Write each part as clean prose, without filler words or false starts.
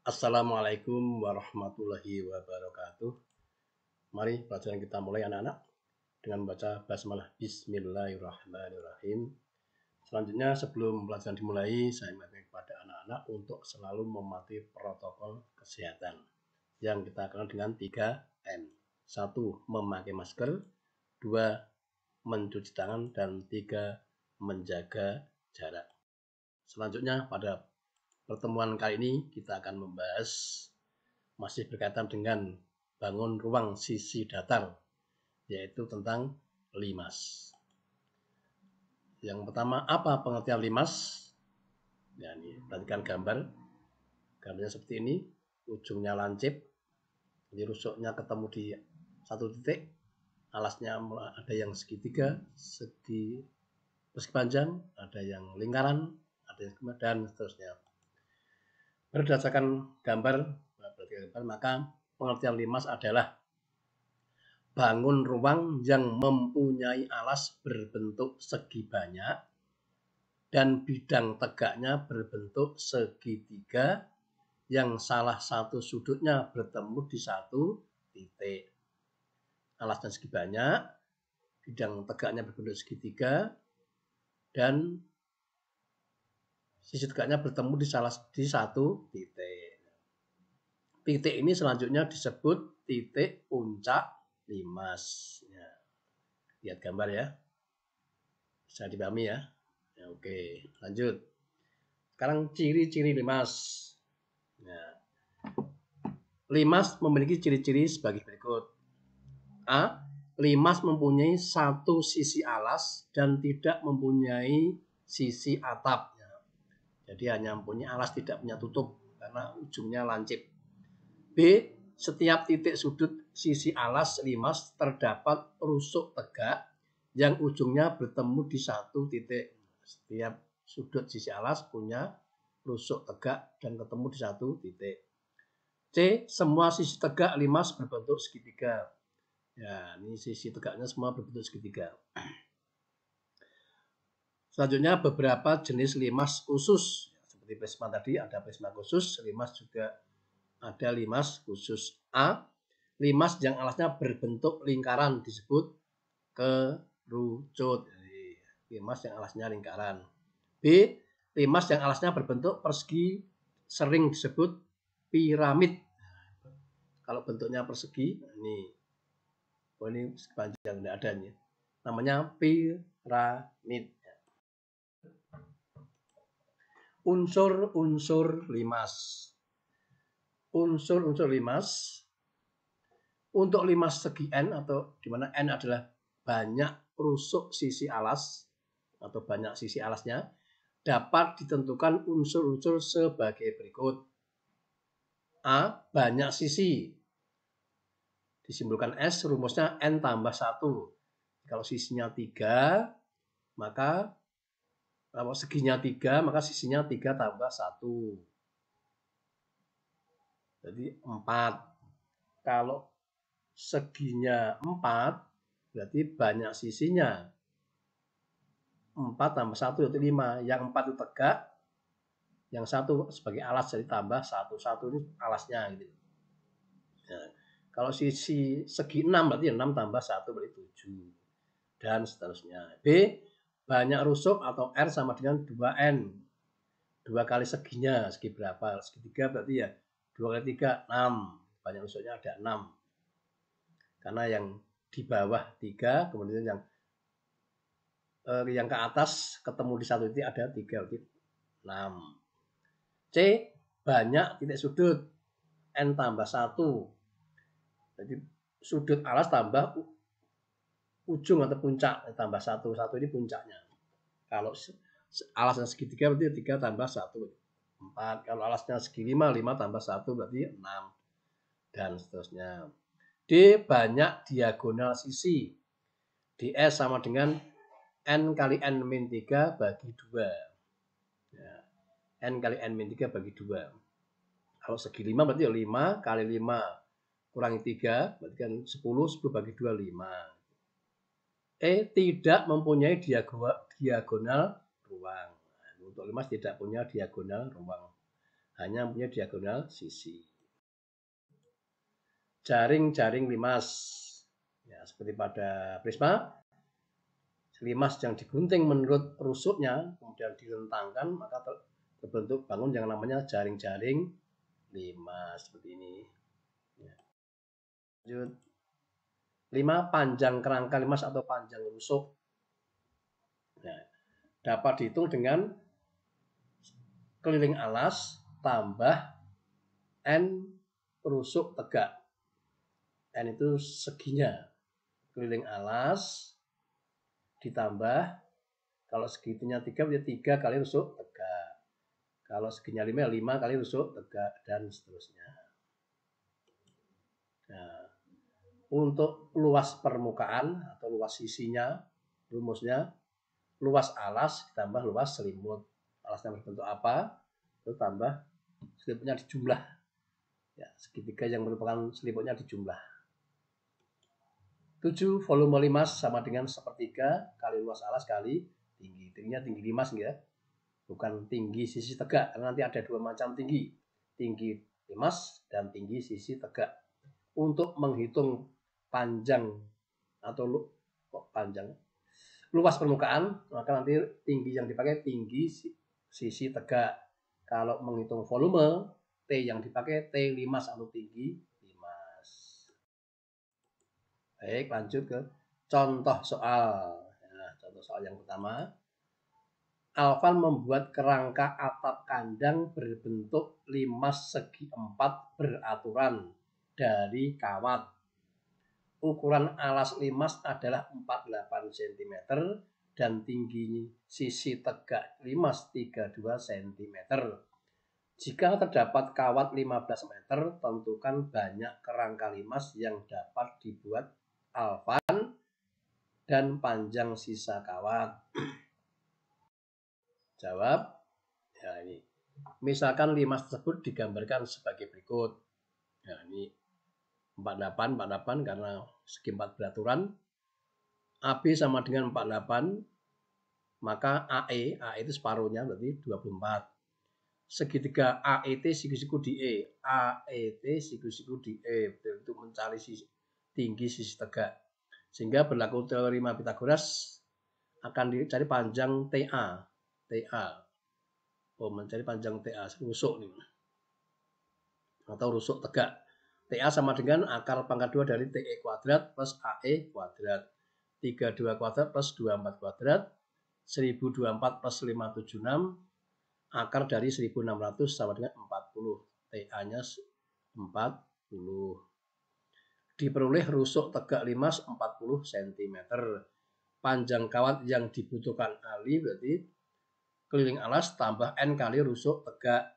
Assalamualaikum warahmatullahi wabarakatuh. Mari pelajaran kita mulai anak-anak dengan membaca basmalah Bismillahirrahmanirrahim. Selanjutnya sebelum pelajaran dimulai, saya mengingatkan kepada anak-anak untuk selalu mematuhi protokol kesehatan yang kita kenal dengan 3M. 1. Memakai masker, 2. Mencuci tangan, dan 3. Menjaga jarak. Selanjutnya pada pertemuan kali ini kita akan membahas masih berkaitan dengan bangun ruang sisi datar, yaitu tentang limas. Yang pertama, apa pengertian limas? Ya, ini perhatikan gambarnya seperti ini, ujungnya lancip, jadi rusuknya ketemu di satu titik, alasnya ada yang segitiga, segi persegi panjang, ada yang lingkaran, ada yang dan seterusnya. Berdasarkan gambar, maka pengertian limas adalah bangun ruang yang mempunyai alas berbentuk segi banyak dan bidang tegaknya berbentuk segitiga yang salah satu sudutnya bertemu di satu titik. Alasnya segi banyak, bidang tegaknya berbentuk segitiga, dan sisi tegaknya bertemu di satu titik. Titik ini selanjutnya disebut titik puncak limas. Ya. Lihat gambar ya. Bisa dipahami ya. Ya, oke, lanjut. Sekarang ciri-ciri limas. Ya. Limas memiliki ciri-ciri sebagai berikut. A. Limas mempunyai satu sisi alas dan tidak mempunyai sisi atap. Ya. Jadi hanya mempunyai alas, tidak punya tutup karena ujungnya lancip. B. Setiap titik sudut sisi alas limas terdapat rusuk tegak yang ujungnya bertemu di satu titik. Setiap sudut sisi alas punya rusuk tegak dan ketemu di satu titik. C. Semua sisi tegak limas berbentuk segitiga. Ya, ini sisi tegaknya semua berbentuk segitiga. Selanjutnya beberapa jenis limas khusus. Seperti prisma tadi ada prisma khusus, limas juga ada limas khusus. A. Limas yang alasnya berbentuk lingkaran disebut kerucut. Limas yang alasnya lingkaran. B. Limas yang alasnya berbentuk persegi sering disebut piramid. Kalau bentuknya persegi, ini panjang tidak adanya. Namanya piramid. Unsur-unsur limas. Unsur-unsur limas. Untuk limas segi N, atau di mana N adalah banyak rusuk sisi alas atau banyak sisi alasnya, dapat ditentukan unsur-unsur sebagai berikut. A. Banyak sisi. Disimbolkan S, rumusnya N tambah 1. Kalau sisinya 3, maka kalau seginya 3, maka sisinya 3 tambah 1. Jadi 4. Kalau seginya 4, berarti banyak sisinya. 4 tambah 1 yaitu 5. Yang 4 itu tegak, yang 1 sebagai alas, jadi tambah 1. 1 ini alasnya gitu. Nah, kalau sisi segi 6 berarti 6 tambah 1 berarti 7. Dan seterusnya. B. Banyak rusuk atau R sama dengan 2N. 2 kali seginya, segi berapa? Segi 3 berarti ya 2 kali 3, 6. Banyak rusuknya ada 6. Karena yang di bawah 3, kemudian yang ke atas ketemu di satu titik ada 3, berarti 6. C. Banyak titik sudut, N tambah 1. Jadi sudut alas tambah ujung atau puncak, tambah 1. 1 ini puncaknya. Kalau alasnya segitiga berarti 3 tambah 1, 4. Kalau alasnya segi 5, 5 tambah 1 berarti 6. Dan seterusnya. D. Banyak diagonal sisi. DS sama dengan N kali N min 3 bagi 2. Ya. N kali N min 3 bagi 2. Kalau segi 5 berarti 5 kali 5 kurangi 3, berarti kan 10, 10 bagi 2, 5. E. Tidak mempunyai diagonal ruang. Untuk limas tidak punya diagonal ruang. hanya punya diagonal sisi. Jaring-jaring limas, ya, seperti pada prisma, limas yang digunting menurut rusuknya kemudian direntangkan, maka terbentuk bangun yang namanya jaring-jaring limas seperti ini. Ya. Lanjut. 5. Panjang kerangka limas atau panjang rusuk. Nah, dapat dihitung dengan keliling alas tambah N rusuk tegak. N itu seginya. Keliling alas ditambah, kalau segitunya 3 berarti 3 kali rusuk tegak. Kalau seginya 5 kali rusuk tegak, dan seterusnya. Nah, untuk luas permukaan atau luas sisinya, rumusnya luas alas ditambah luas selimut. Alasnya berbentuk apa, itu tambah selimutnya dijumlah. Ya, segitiga yang merupakan selimutnya dijumlah. 7. Volume limas sama dengan sepertiga kali luas alas kali tinggi. Tingginya tinggi limas ya, bukan tinggi sisi tegak, karena nanti ada dua macam tinggi. Tinggi limas dan tinggi sisi tegak. Untuk menghitung panjang atau panjang luas permukaan, maka nanti tinggi yang dipakai tinggi sisi tegak. Kalau menghitung volume, T yang dipakai T limas atau tinggi limas. Baik, lanjut ke contoh soal. Nah, contoh soal yang pertama. Alvan membuat kerangka atap kandang berbentuk limas segi 4 beraturan dari kawat. Ukuran alas limas adalah 48 cm dan tinggi sisi tegak limas 32 cm. Jika terdapat kawat 15 meter, tentukan banyak kerangka limas yang dapat dibuat Alvan dan panjang sisa kawat. Jawab. Ya, ini. Misalkan limas tersebut digambarkan sebagai berikut. Ya, ini 48 karena segi 4 beraturan. AB sama dengan 48, maka AE itu separuhnya berarti 24. Segitiga AET siku-siku di E. AET siku-siku di E untuk mencari tinggi sisi tegak. Sehingga berlaku teorema Pitagoras akan dicari panjang TA. Mencari panjang TA rusuk nih. Atau rusuk tegak. TA sama dengan akar pangkat 2 dari TE kuadrat plus AE kuadrat. 32 kuadrat plus 24 kuadrat. 1024 plus 576. Akar dari 1600 sama dengan 40. TA-nya 40. Diperoleh rusuk tegak limas 40 cm. Panjang kawat yang dibutuhkan Ali berarti keliling alas tambah N kali rusuk tegak.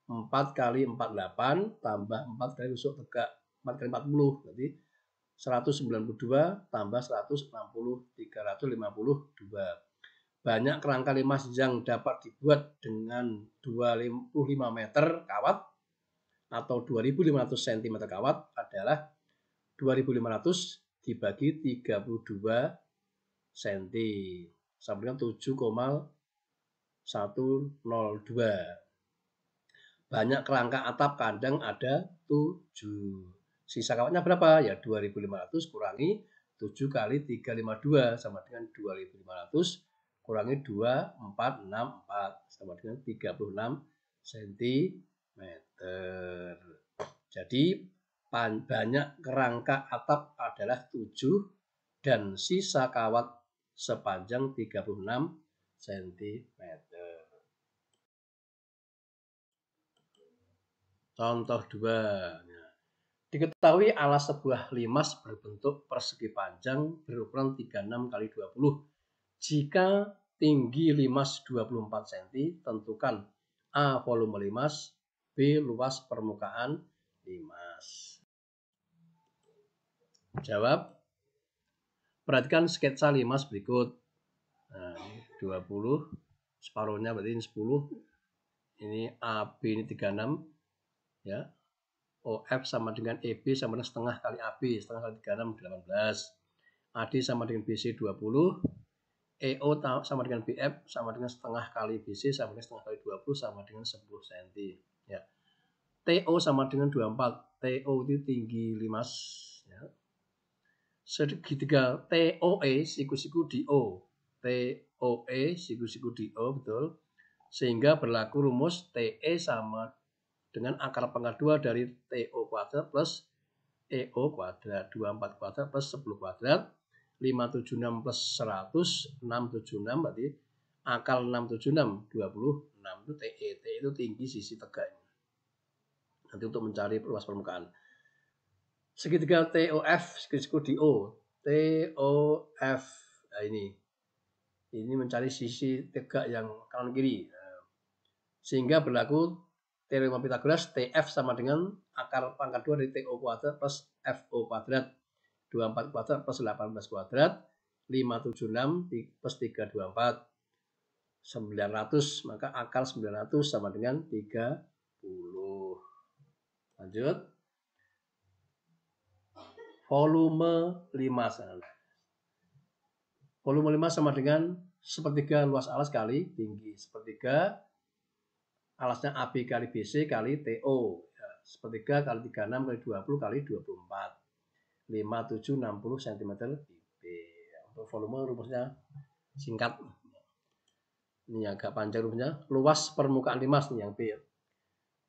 4 kali 48 tambah 4 kali rusuk tegak 4 kali 40 berarti 192 tambah 160 352. Banyak kerangka limas yang dapat dibuat dengan 25 meter kawat atau 2500 cm kawat adalah 2500 dibagi 32 cm sama dengan 7,102. Banyak kerangka atap kandang ada 7. Sisa kawatnya berapa? Ya 2500 kurangi 7 kali 352 sama dengan 2500 kurangi 2464 sama dengan 36 cm. Jadi banyak kerangka atap adalah 7 dan sisa kawat sepanjang 36 cm. Contoh 2. Diketahui alas sebuah limas berbentuk persegi panjang berukuran 36 kali 20. Jika tinggi limas 24 cm, tentukan A. Volume limas, B. Luas permukaan limas. Jawab. Perhatikan sketsa limas berikut. Nah, ini 20, separuhnya berarti ini 10. Ini AB ini 36. Ya. OF sama dengan EB sama dengan setengah kali AB, setengah kali 36 18. AD sama dengan BC 20. EO sama dengan BF sama dengan setengah kali BC sama dengan setengah kali 20 sama dengan 10 cm. Ya. TO sama dengan 24. TO itu tinggi 5. Ya. Segitiga TOE siku-siku DO. TOE siku-siku DO, betul. Sehingga berlaku rumus TE sama dengan akar pangkat 2 dari TO kuadrat plus EO kuadrat. 24 kuadrat plus 10 kuadrat. 576 plus 100, 676 berarti akal 676, 26 itu TE. TE itu tinggi sisi tegak. Nanti untuk mencari luas permukaan. Segitiga TOF, segitiga DO. TOF, nah ini mencari sisi tegak yang kanan kiri. Sehingga berlaku teorema Pythagoras, TF sama dengan akar pangkat 2 dari TO kuadrat plus FO kuadrat. 24 kuadrat plus 18 kuadrat, 576 plus 324, 900, maka akal 900 sama dengan 30. Lanjut. Volume 5. Volume 5 sama dengan sepertiga luas alas kali tinggi. Sepertiga alasnya AB kali BC kali TO. Ya, sepertiga kali 36 kali 20 kali 24. 5760 cm IB. Untuk volume rumusnya singkat. Ini agak panjang rumusnya. Luas permukaan limas nih yang B.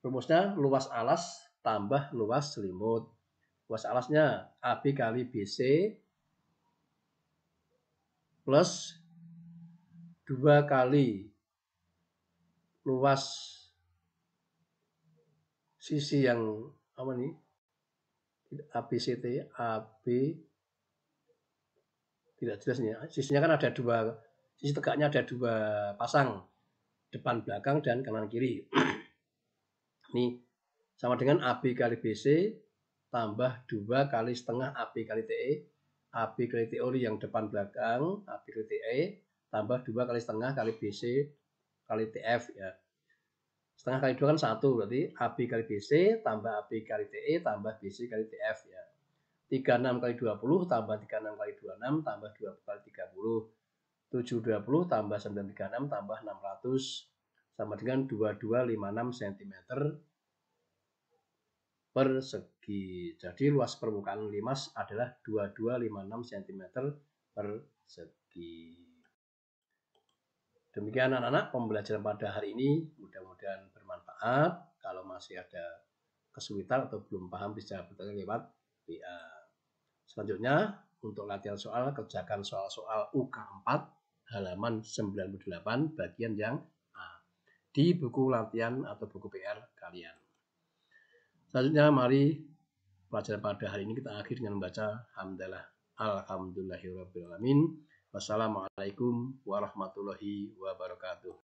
Rumusnya luas alas tambah luas selimut. Luas alasnya AB kali BC plus 2 kali luas sisi yang apa nih? ABCT, AB tidak jelas nih. Sisinya kan ada dua, sisi tegaknya ada dua pasang, depan belakang dan kanan kiri. Ini sama dengan AB kali BC tambah 2 kali setengah AB kali TE. AB kali TO yang depan belakang, AB kali TE tambah 2 kali setengah kali BC kali TF ya. Setengah kali 2 kan 1, berarti AB kali BC tambah AB kali TE tambah BC kali TF ya. 36 kali 20 tambah 36 kali 26 tambah 20 kali 30. 720 tambah 936 tambah 600 sama dengan 2256 cm persegi. Jadi luas permukaan limas adalah 2256 cm persegi. Demikian anak-anak pembelajaran pada hari ini, mudah-mudahan bermanfaat. Kalau masih ada kesulitan atau belum paham bisa bertanya lewat WA. Selanjutnya untuk latihan soal, kerjakan soal-soal UK 4 halaman 98 bagian yang A di buku latihan atau buku PR kalian. Selanjutnya mari pelajaran pada hari ini kita akhiri dengan membaca hamdalah alhamdulillahirabbil alamin. Wassalamualaikum warahmatullahi wabarakatuh.